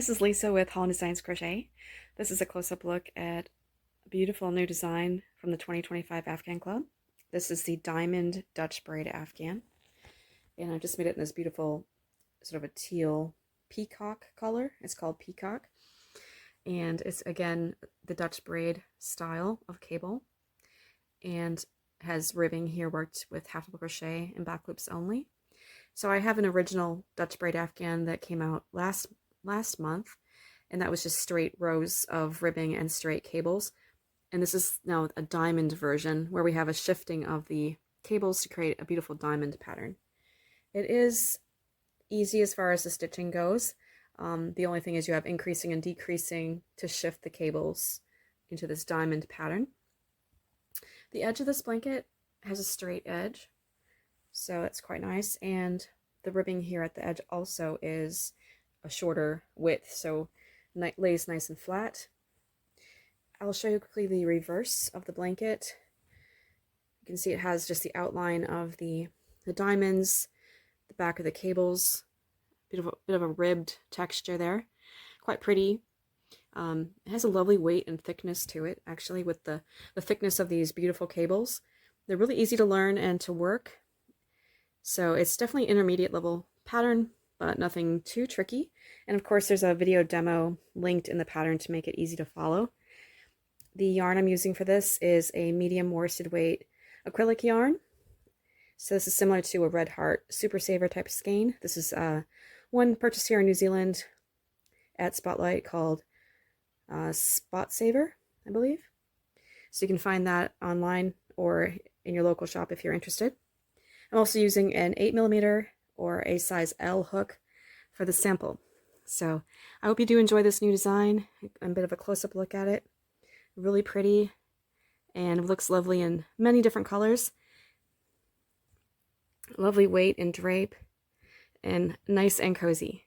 this is Lisa with Holland Designs Crochet. This is a close-up look at a beautiful new design from the 2025 Afghan Club. This is the Diamond Dutch Braid Afghan, and I just made it in this beautiful sort of a teal peacock color. It's called Peacock, and it's again the Dutch braid style of cable, and has ribbing here worked with half double crochet and back loops only. So I have an original Dutch braid Afghan that came out last month, and that was just straight rows of ribbing and straight cables. And this is now a diamond version where we have a shifting of the cables to create a beautiful diamond pattern. It is easy as far as the stitching goes. The only thing is you have increasing and decreasing to shift the cables into this diamond pattern. The edge of this blanket has a straight edge, so it's quite nice, and the ribbing here at the edge also is a shorter width, so it lays nice and flat. I'll show you quickly the reverse of the blanket. You can see it has just the outline of the diamonds, the back of the cables, bit of a ribbed texture there. Quite pretty. It has a lovely weight and thickness to it, actually, with the thickness of these beautiful cables. They're really easy to learn and to work. So it's definitely intermediate level pattern, but nothing too tricky. And of course, there's a video demo linked in the pattern to make it easy to follow. The yarn I'm using for this is a medium worsted weight acrylic yarn. So this is similar to a Red Heart Super Saver type of skein. This is one purchased here in New Zealand at Spotlight called Spot Saver, I believe. So you can find that online or in your local shop if you're interested. I'm also using an 8mm or a size L hook for the sample. So I hope you do enjoy this new design. A bit of a close-up look at it. Really pretty, and looks lovely in many different colors. Lovely weight and drape, and nice and cozy.